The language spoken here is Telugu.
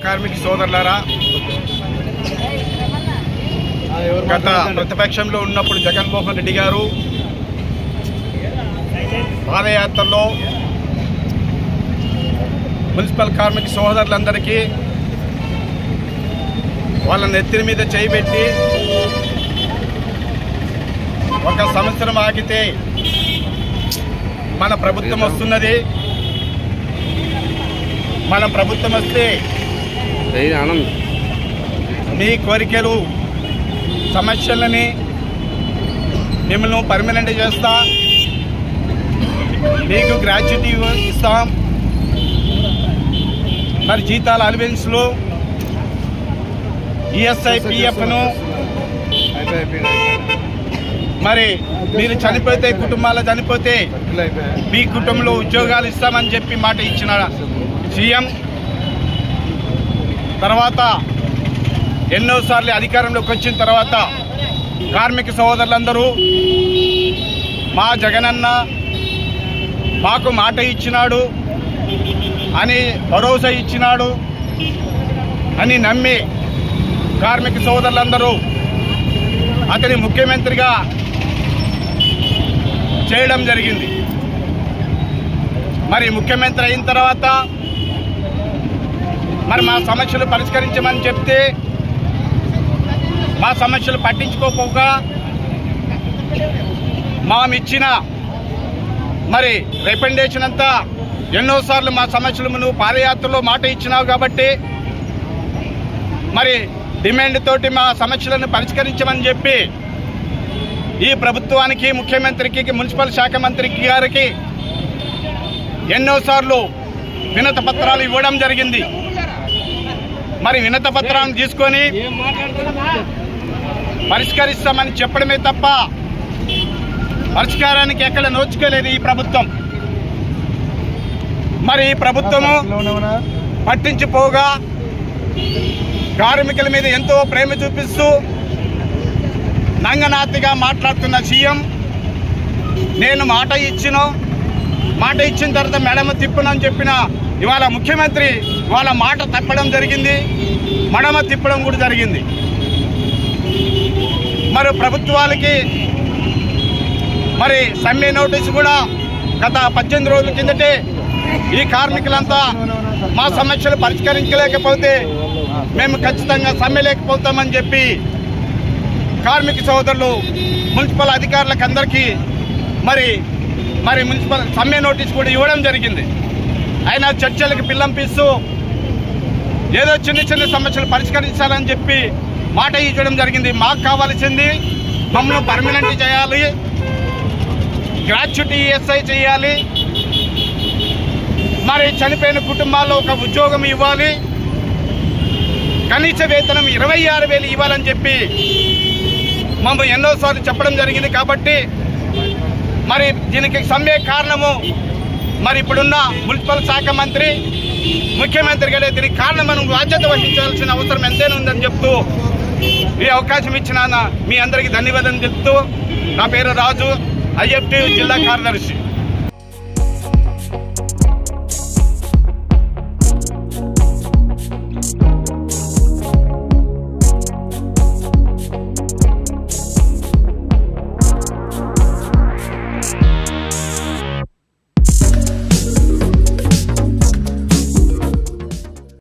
కార్మిక సోదరులారా, గత ప్రతిపక్షంలో ఉన్నప్పుడు జగన్మోహన్ రెడ్డి గారు పాదయాత్రలో మున్సిపల్ కార్మిక సోదరులందరికీ వాళ్ళ నెత్తిన మీద చేయబెట్టి ఒక సంవత్సరం ఆగితే మన ప్రభుత్వం వస్తున్నది, మన ప్రభుత్వం వస్తే మీ కోరికలు సమస్యలని మిమ్మల్ని పర్మనెంట్ చేస్తా, మీకు గ్రాట్యుటీ ఇస్తాం, మరి జీతాల అలవెన్స్లు ఈఎస్ఐ పిఎఫ్ను మరి మీరు చనిపోతే కుటుంబాలు చనిపోతే మీ కుటుంబంలో ఉద్యోగాలు ఇస్తామని చెప్పి మాట ఇచ్చిన సీఎం తర్వాత ఎన్నోసార్లు అధికారంలోకి వచ్చిన తర్వాత కార్మిక సోదరులందరూ మా జగనన్న మాకు మాట ఇచ్చినాడు అని భరోసా ఇచ్చినాడు అని నమ్మి కార్మిక సోదరులందరూ అతని ముఖ్యమంత్రిగా చేయడం జరిగింది. మరి ముఖ్యమంత్రి అయిన తర్వాత మరి మా సమస్యలు పరిష్కరించమని చెప్తే మా సమస్యలు పట్టించుకోకపోగా మామిచ్చిన మరి రికమెండేషన్ అంతా ఎన్నోసార్లు మా సమస్యలు నువ్వు పాదయాత్రలో మాట ఇచ్చినావు కాబట్టి మరి డిమాండ్ తోటి మా సమస్యలను పరిష్కరించమని చెప్పి ఈ ప్రభుత్వానికి, ముఖ్యమంత్రికి, మున్సిపల్ శాఖ మంత్రికి గారికి ఎన్నోసార్లు వినతి పత్రాలు ఇవ్వడం జరిగింది. మరి వినతి పత్రాలను తీసుకొని పరిష్కరిస్తామని చెప్పడమే తప్ప పరిష్కారానికి ఎక్కడ నోచుకోలేదు ఈ ప్రభుత్వం. మరి ఈ ప్రభుత్వము పట్టించిపోగా కార్మికుల మీద ఎంతో ప్రేమ చూపిస్తూ నంగనాతిగా మాట్లాడుతున్న సీఎం నేను మాట ఇచ్చిన తర్వాత మెడమ తిప్పనని చెప్పిన ఇవాళ ముఖ్యమంత్రి ఇవాళ మాట తప్పడం జరిగింది, మడమ తిప్పడం కూడా జరిగింది. మరి ప్రభుత్వాలకి మరి సమ్మె నోటీసు కూడా గత 18 రోజుల కిందటే ఈ కార్మికులంతా మా సమస్యలు పరిష్కరించలేకపోతే మేము ఖచ్చితంగా సమ్మె లేకపోతామని చెప్పి కార్మిక సోదరులు మున్సిపల్ అధికారులకు అందరికీ మరి మున్సిపల్ సమ్మె నోటీస్ కూడా ఇవ్వడం జరిగింది. అయినా చర్చలకు పిల్లంపిస్తూ ఏదో చిన్న సమస్యలు పరిష్కరించాలని చెప్పి మాట ఇవ్వడం జరిగింది. మాకు కావాల్సింది మమ్మల్ని పర్మనెంట్ చేయాలి, గ్రాట్యుటీ ఈఎస్ఐ చేయాలి, మరి చనిపోయిన కుటుంబాల్లో ఒక ఉద్యోగం ఇవ్వాలి, కనీస వేతనం 26,000 ఇవ్వాలని చెప్పి మమ్మల్ని ఎన్నోసార్లు చెప్పడం జరిగింది. కాబట్టి మరి దీనికి సమ్మె కారణము మరి ఇప్పుడున్న మున్సిపల్ శాఖ మంత్రి, ముఖ్యమంత్రి గారే దీనికి కారణం మనం బాధ్యత వహించాల్సిన అవసరం ఎంతైనా ఉందని చెప్తూ ఈ అవకాశం ఇచ్చిన మీ అందరికీ ధన్యవాదాలు చెప్తూ నా పేరు రాజు, IFT జిల్లా కార్యదర్శి.